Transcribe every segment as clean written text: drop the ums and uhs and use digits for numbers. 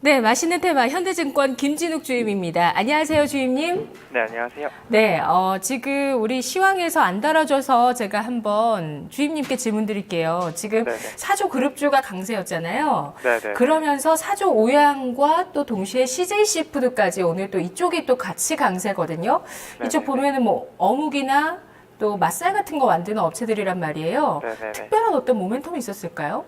네, 맛있는 테마 현대증권 김진욱 주임입니다. 안녕하세요, 주임님. 네, 안녕하세요. 네, 지금 우리 시황에서 안 달아줘서 제가 한번 주임님께 질문 드릴게요. 지금 네네. 사조 그룹주가 강세였잖아요. 네네. 그러면서 사조 오양과 또 동시에 CJ 시푸드까지 오늘 또 이쪽이 또 같이 강세거든요. 이쪽 네네. 보면은 뭐 어묵이나 또 맛살 같은 거 만드는 업체들이란 말이에요. 네네네. 특별한 어떤 모멘텀이 있었을까요?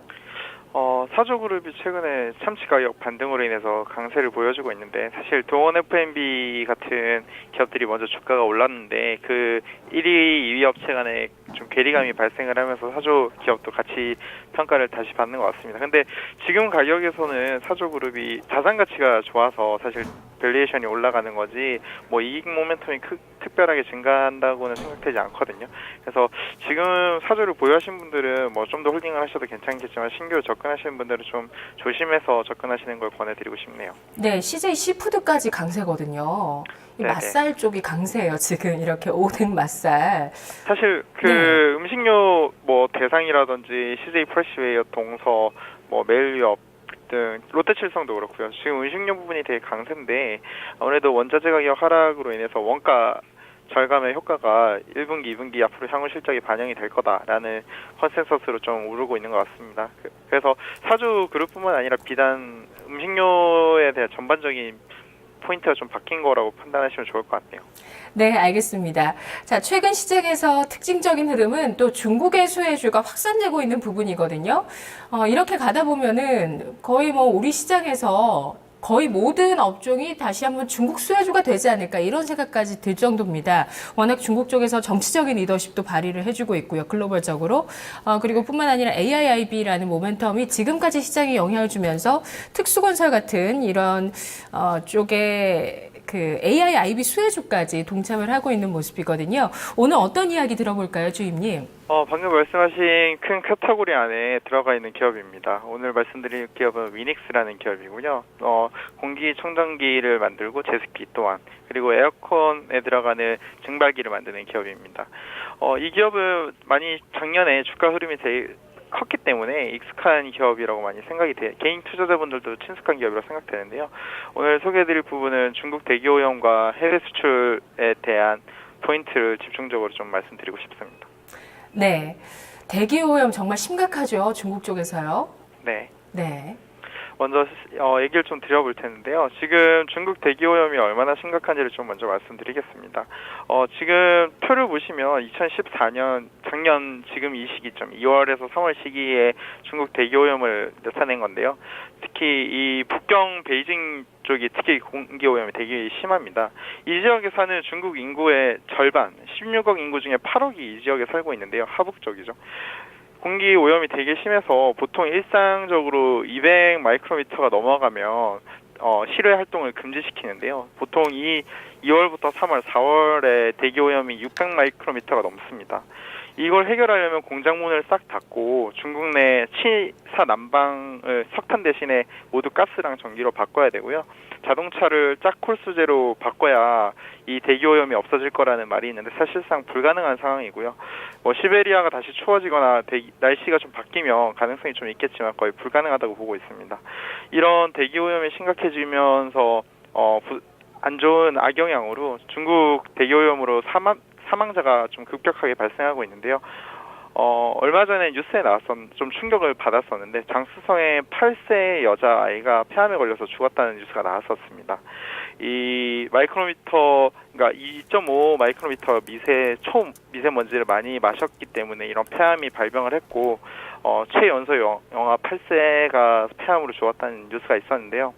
사조그룹이 최근에 참치 가격 반등으로 인해서 강세를 보여주고 있는데, 사실 도원 F&B 같은 기업들이 먼저 주가가 올랐는데 그 1위, 2위 업체 간에 좀 괴리감이 발생을 하면서 사조 기업도 같이 평가를 다시 받는 것 같습니다. 근데 지금 가격에서는 사조그룹이 자산 가치가 좋아서 사실 밸류에이션이 올라가는 거지 뭐 이익 모멘텀이 특별하게 증가한다고는 생각되지 않거든요. 그래서 지금 사조를 보유하신 분들은 뭐 좀 더 홀딩을 하셔도 괜찮겠지만 신규로 접근하시는 분들은 좀 조심해서 접근하시는 걸 권해드리고 싶네요. 네, CJ 시푸드까지 강세거든요. 이 네네. 맛살 쪽이 강세예요. 지금 이렇게 오뎅 맛살. 사실 그 네. 음식료 뭐 대상이라든지 CJ 프레시웨어, 동서, 뭐 메일유업 등 롯데칠성도 그렇고요. 지금 음식료 부분이 되게 강세인데 아무래도 원자재 가격 하락으로 인해서 원가 절감의 효과가 1분기, 2분기 앞으로 향후 실적이 반영이 될 거다라는 컨센서스로 좀 오르고 있는 것 같습니다. 그래서 사주 그룹뿐만 아니라 비단 음식료에 대한 전반적인 포인트가 좀 바뀐 거라고 판단하시면 좋을 것 같네요. 네, 알겠습니다. 자, 최근 시장에서 특징적인 흐름은 또 중국의 수혜주가 확산되고 있는 부분이거든요. 이렇게 가다 보면은 거의 뭐 우리 시장에서 거의 모든 업종이 다시 한번 중국 수혜주가 되지 않을까 이런 생각까지 들 정도입니다. 워낙 중국 쪽에서 정치적인 리더십도 발휘를 해주고 있고요. 글로벌적으로. 그리고 뿐만 아니라 AIIB라는 모멘텀이 지금까지 시장에 영향을 주면서 특수건설 같은 이런 쪽에 그 AIIB 수혜주까지 동참을 하고 있는 모습이거든요. 오늘 어떤 이야기 들어볼까요, 주임님? 방금 말씀하신 큰 카테고리 안에 들어가 있는 기업입니다. 오늘 말씀드릴 기업은 위닉스라는 기업이고요. 공기청정기를 만들고 제습기 또한, 그리고 에어컨에 들어가는 증발기를 만드는 기업입니다. 이 기업은 많이 작년에 주가 흐름이 되게 컸기 때문에 익숙한 기업이라고 많이 생각이 돼요. 개인 투자자분들도 친숙한 기업이라고 생각되는데요. 오늘 소개해드릴 부분은 중국 대기오염과 해외 수출에 대한 포인트를 집중적으로 좀 말씀드리고 싶습니다. 네. 대기오염 정말 심각하죠. 중국 쪽에서요. 네. 네. 먼저 얘기를 좀 드려볼 텐데요. 지금 중국 대기오염이 얼마나 심각한지를 좀 먼저 말씀드리겠습니다. 지금 표를 보시면 2014년 작년 지금 이 시기점 2월에서 3월 시기에 중국 대기오염을 나타낸 건데요. 특히 이 북경 베이징 쪽이 특히 공기오염이 되게 심합니다. 이 지역에 사는 중국 인구의 절반, 16억 인구 중에 8억이 이 지역에 살고 있는데요. 하북 쪽이죠. 공기 오염이 되게 심해서 보통 일상적으로 200 마이크로미터가 넘어가면 실외 활동을 금지시키는데요. 보통 2월부터 3월, 4월에 대기 오염이 600 마이크로미터가 넘습니다. 이걸 해결하려면 공장문을 싹 닫고 중국 내 치사 난방을 석탄 대신에 모두 가스랑 전기로 바꿔야 되고요. 자동차를 짝콜수제로 바꿔야 이 대기오염이 없어질 거라는 말이 있는데 사실상 불가능한 상황이고요. 뭐 시베리아가 다시 추워지거나 날씨가 좀 바뀌면 가능성이 좀 있겠지만 거의 불가능하다고 보고 있습니다. 이런 대기오염이 심각해지면서 안 좋은 악영향으로 중국 대기오염으로 사망자가 좀 급격하게 발생하고 있는데요. 얼마 전에 뉴스에 좀 충격을 받았었는데 장수성의 8세 여자아이가 폐암에 걸려서 죽었다는 뉴스가 나왔었습니다. 이 마이크로미터, 그러니까 2.5 마이크로미터 초미세먼지를 많이 마셨기 때문에 이런 폐암이 발병을 했고 최연소 영아 8세가 폐암으로 죽었다는 뉴스가 있었는데요.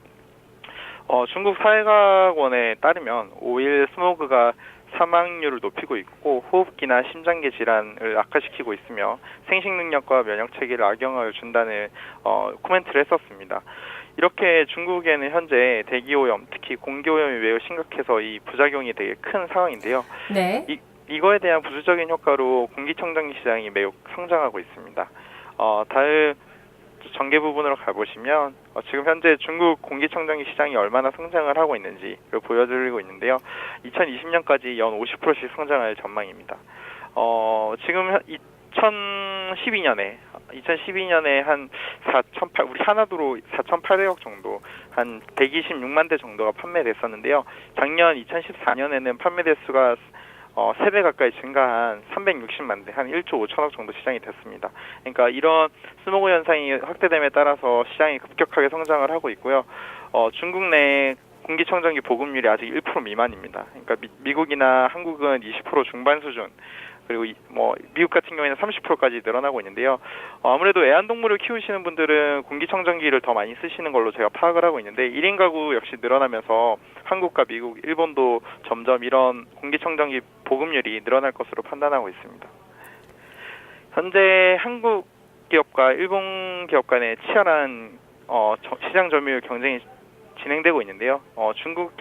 중국 사회과학원에 따르면 오일 스모그가 사망률을 높이고 있고 호흡기나 심장계 질환을 악화시키고 있으며 생식 능력과 면역 체계를 악영향을 준다는 코멘트를 했었습니다. 이렇게 중국에는 현재 대기오염, 특히 공기오염이 매우 심각해서 이 부작용이 되게 큰 상황인데요. 네. 이거에 대한 부수적인 효과로 공기청정기 시장이 매우 성장하고 있습니다. 다음 전개 부분으로 가보시면 지금 현재 중국 공기청정기 시장이 얼마나 성장을 하고 있는지를 보여드리고 있는데요. 2020년까지 연 50%씩 성장할 전망입니다. 지금 2012년에 한 우리 하나도로 4,800억 정도, 한 126만 대 정도가 판매됐었는데요. 작년 2014년에는 판매 대수가 3배 가까이 증가한 360만 대, 한 1조 5천억 정도 시장이 됐습니다. 그러니까 이런 스모그 현상이 확대됨에 따라서 시장이 급격하게 성장을 하고 있고요. 중국 내 공기청정기 보급률이 아직 1% 미만입니다. 그러니까 미국이나 한국은 20% 중반 수준, 그리고 미국 같은 경우에는 30%까지 늘어나고 있는데요. 아무래도 애완동물을 키우시는 분들은 공기청정기를 더 많이 쓰시는 걸로 제가 파악을 하고 있는데 1인 가구 역시 늘어나면서 한국과 미국, 일본도 점점 이런 공기청정기 보급률이 늘어날 것으로 판단하고 있습니다. 현재 한국 기업과 일본 기업 간의 치열한 시장 점유율 경쟁이 진행되고 있는데요. 중국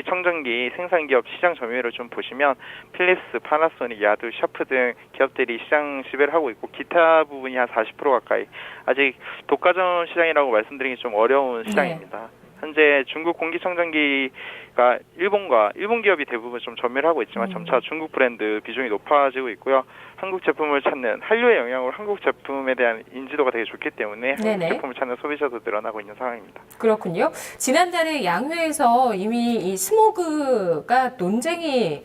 청정기 생산기업 시장 점유율을 좀 보시면 필립스, 파나소닉, 야두, 샤프 등 기업들이 시장 지배를 하고 있고 기타 부분이 한 40% 가까이, 아직 독과점 시장이라고 말씀드리기 좀 어려운 시장입니다. 현재 중국 공기청정기가 일본 기업이 대부분 좀 점유를 하고 있지만 점차 중국 브랜드 비중이 높아지고 있고요. 한국 제품을 찾는 한류의 영향으로 한국 제품에 대한 인지도가 되게 좋기 때문에 한국 제품을 찾는 소비자도 늘어나고 있는 상황입니다. 그렇군요. 지난달에 양회에서 이미 이 스모그가 논쟁이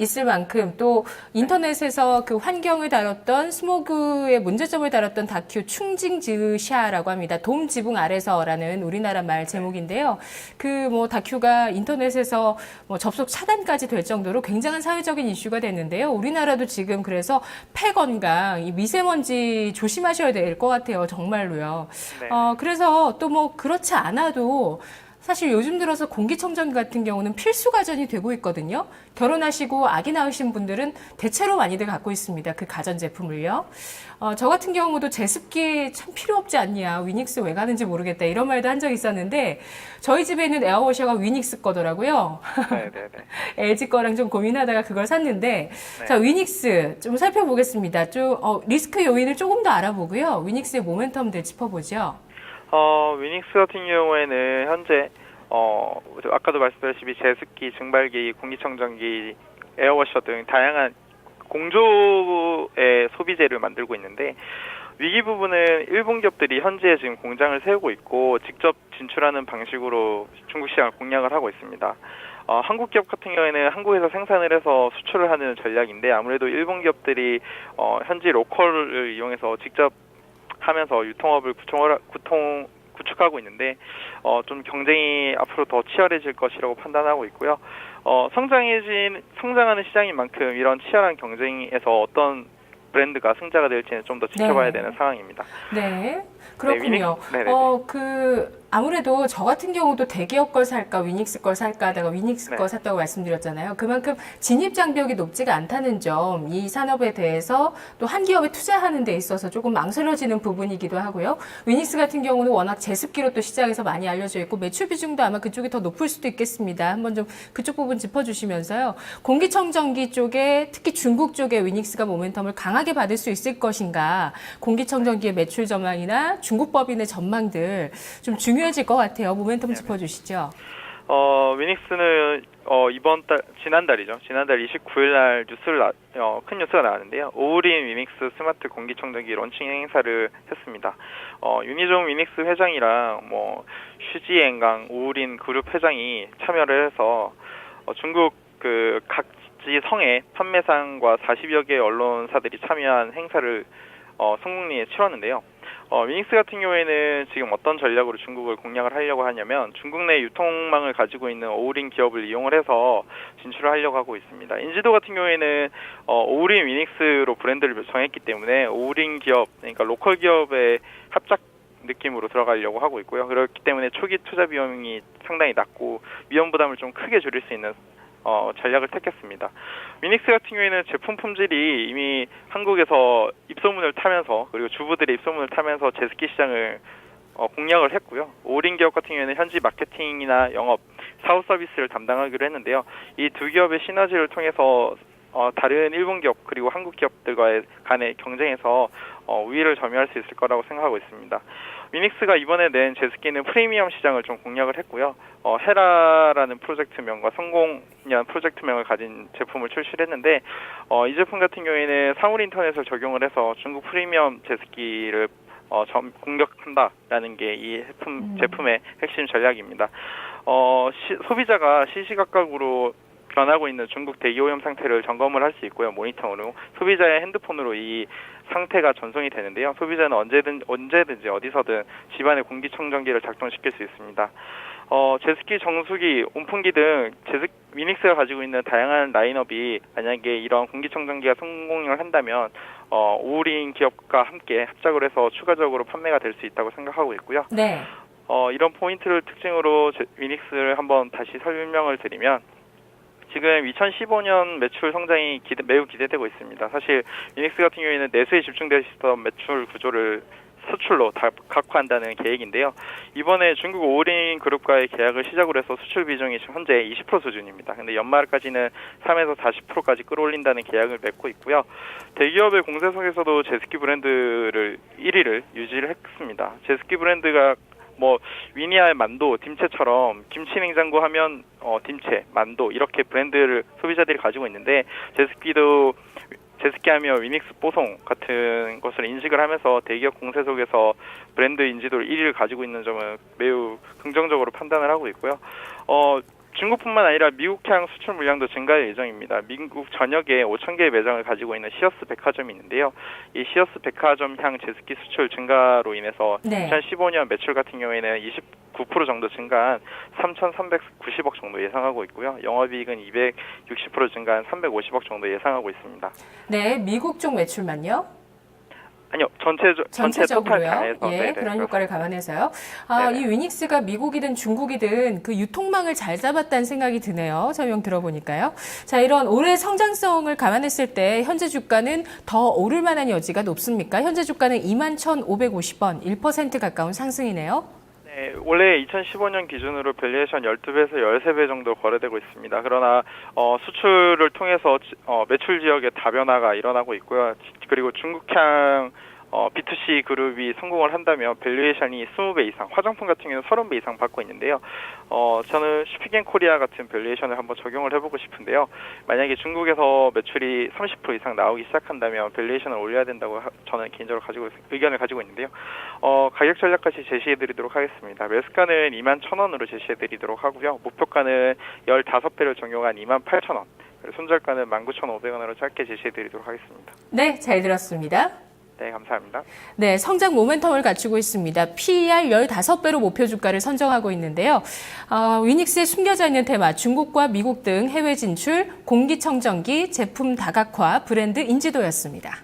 있을 만큼 또 인터넷에서 그 환경을 다뤘던 스모그의 문제점을 다뤘던 다큐 충징즈샤라고 합니다. 돔 지붕 아래서라는 우리나라 말 제목인데요. 그 다큐가 인터넷에서 접속 차단까지 될 정도로 굉장한 사회적인 이슈가 됐는데요. 우리나라도 지금 그래서 폐 건강, 이 미세먼지 조심하셔야 될 것 같아요. 정말로요. 네. 그래서 또 그렇지 않아도 사실 요즘 들어서 공기청정기 같은 경우는 필수 가전이 되고 있거든요. 결혼하시고 아기 낳으신 분들은 대체로 많이들 갖고 있습니다. 그 가전제품을요. 저 같은 경우도 제습기 참 필요 없지 않냐. 위닉스 왜 가는지 모르겠다. 이런 말도 한 적이 있었는데 저희 집에 있는 에어워셔가 위닉스 거더라고요. 네네네. LG 거랑 좀 고민하다가 그걸 샀는데 자, 위닉스 좀 살펴보겠습니다. 좀 리스크 요인을 조금 더 알아보고요. 위닉스의 모멘텀들 짚어보죠. 위닉스 같은 경우에는 현재 아까도 말씀드렸다시피 제습기, 증발기, 공기청정기, 에어워셔 등 다양한 공조의 소비재를 만들고 있는데 위기 부분은 일본 기업들이 현재 지금 공장을 세우고 있고 직접 진출하는 방식으로 중국 시장을 공략을 하고 있습니다. 한국 기업 같은 경우에는 한국에서 생산을 해서 수출을 하는 전략인데 아무래도 일본 기업들이 현지 로컬을 이용해서 직접 하면서 유통업을 구축하고 있는데 좀 경쟁이 앞으로 더 치열해질 것이라고 판단하고 있고요. 성장하는 시장인 만큼 이런 치열한 경쟁에서 어떤 브랜드가 승자가 될지는 좀 더 지켜봐야 되는 상황입니다. 네, 그렇군요. 네, 아무래도 저 같은 경우도 대기업 걸 살까 위닉스 걸 살까 하다가 위닉스 걸 샀다고 말씀드렸잖아요. 그만큼 진입 장벽이 높지가 않다는 점, 이 산업에 대해서 또 한 기업에 투자하는 데 있어서 조금 망설여지는 부분이기도 하고요. 위닉스 같은 경우는 워낙 제습기로 또 시장에서 많이 알려져 있고 매출 비중도 아마 그쪽이 더 높을 수도 있겠습니다. 한번 좀 그쪽 부분 짚어주시면서요. 공기청정기 쪽에 특히 중국 쪽에 위닉스가 모멘텀을 강하게 받을 수 있을 것인가, 공기청정기의 매출 전망이나 중국 법인의 전망들 좀 중요해질 것 같아요. 모멘텀 짚어주시죠. 위닉스는 지난달 29일 날 큰 뉴스가 나왔는데요. 오우린 위닉스 스마트 공기청정기 론칭 행사를 했습니다. 윤희종 위닉스 회장이랑 슈지엔강 오우린 그룹 회장이 참여를 해서 중국 그 각지 성의 판매상과 40여 개의 언론사들이 참여한 행사를 성공리에 치렀는데요. 위닉스 같은 경우에는 지금 어떤 전략으로 중국을 공략을 하려고 하냐면 중국 내 유통망을 가지고 있는 오우린 기업을 이용을 해서 진출을 하려고 하고 있습니다. 인지도 같은 경우에는 오우린 위닉스로 브랜드를 정했기 때문에 오우린 기업, 그러니까 로컬 기업의 합작 느낌으로 들어가려고 하고 있고요. 그렇기 때문에 초기 투자 비용이 상당히 낮고 위험 부담을 좀 크게 줄일 수 있는 전략을 택했습니다. 위닉스 같은 경우에는 제품 품질이 이미 한국에서 입소문을 타면서 그리고 주부들의 입소문을 타면서 제습기 시장을 공략을 했고요. 오우린 기업 같은 경우에는 현지 마케팅이나 영업, 사후 서비스를 담당하기로 했는데요. 이 두 기업의 시너지를 통해서 다른 일본 기업 그리고 한국 기업들과의 간의 경쟁에서 우위를 점유할 수 있을 거라고 생각하고 있습니다. 위닉스가 이번에 낸 제습기는 프리미엄 시장을 좀 공략을 했고요. 헤라라는 프로젝트명과 성공년 프로젝트명을 가진 제품을 출시를 했는데 이 제품 같은 경우에는 사물 인터넷을 적용을 해서 중국 프리미엄 제습기를 공격한다라는 게 이 제품의 핵심 전략입니다. 소비자가 시시각각으로 변하고 있는 중국 대기오염 상태를 점검을 할 수 있고요. 모니터로 소비자의 핸드폰으로 이 상태가 전송이 되는데요. 소비자는 언제든지 어디서든 집안의 공기청정기를 작동시킬 수 있습니다. 제습기, 정수기, 온풍기 등 위닉스가 가지고 있는 다양한 라인업이 만약에 이런 공기청정기가 성공을 한다면 오울인 기업과 함께 합작을 해서 추가적으로 판매가 될 수 있다고 생각하고 있고요. 네. 이런 포인트를 특징으로 위닉스를 한번 다시 설명을 드리면 지금 2015년 매출 성장이 매우 기대되고 있습니다. 사실 위닉스 같은 경우에는 내수에 집중되어 있었던 매출 구조를 수출로 다 각화한다는 계획인데요. 이번에 중국 오울인 그룹과의 계약을 시작으로 해서 수출 비중이 지금 현재 20% 수준입니다. 근데 연말까지는 3에서 40%까지 끌어올린다는 계약을 맺고 있고요. 대기업의 공세 속에서도 제습기 브랜드를 1위를 유지를 했습니다. 제습기 브랜드가 위니아의 만도, 딤체처럼 김치 냉장고 하면 딤체, 만도 이렇게 브랜드를 소비자들이 가지고 있는데 제습기하며 위닉스 뽀송 같은 것을 인식을 하면서 대기업 공세 속에서 브랜드 인지도를 1위를 가지고 있는 점은 매우 긍정적으로 판단을 하고 있고요. 중국뿐만 아니라 미국향 수출 물량도 증가할 예정입니다. 미국 전역에 5,000개의 매장을 가지고 있는 시어스 백화점이 있는데요. 이 시어스 백화점향 제습기 수출 증가로 인해서 네. 2015년 매출 같은 경우에는 29% 정도 증가한 3,390억 정도 예상하고 있고요. 영업이익은 260% 증가한 350억 정도 예상하고 있습니다. 네, 미국 쪽 매출만요? 아니요, 전체적으로요. 전체 토탈 예, 네네, 그런 효과를 감안해서요. 네네. 이 위닉스가 미국이든 중국이든 그 유통망을 잘 잡았다는 생각이 드네요. 설명 들어보니까요. 자, 이런 올해 성장성을 감안했을 때 현재 주가는 더 오를 만한 여지가 높습니까? 현재 주가는 21,550원, 1% 가까운 상승이네요. 네, 원래 2015년 기준으로 밸류에이션 12배에서 13배 정도 거래되고 있습니다. 그러나 수출을 통해서 매출 지역의 다변화가 일어나고 있고요. 그리고 중국향 B2C 그룹이 성공을 한다면 밸류에이션이 20배 이상, 화장품 같은 경우는 30배 이상 받고 있는데요. 저는 슈피겐코리아 같은 밸류에이션을 한번 적용을 해보고 싶은데요. 만약에 중국에서 매출이 30% 이상 나오기 시작한다면 밸류에이션을 올려야 된다고 저는 개인적으로 의견을 가지고 있는데요. 가격 전략까지 제시해드리도록 하겠습니다. 매수가는 21,000원으로 제시해드리도록 하고요. 목표가는 15배를 적용한 28,000원, 손절가는 19,500원으로 짧게 제시해드리도록 하겠습니다. 네, 잘 들었습니다. 네, 감사합니다. 네, 성장 모멘텀을 갖추고 있습니다. PER 15배로 목표 주가를 선정하고 있는데요. 위닉스에 숨겨져 있는 테마, 중국과 미국 등 해외 진출, 공기청정기, 제품 다각화, 브랜드 인지도였습니다.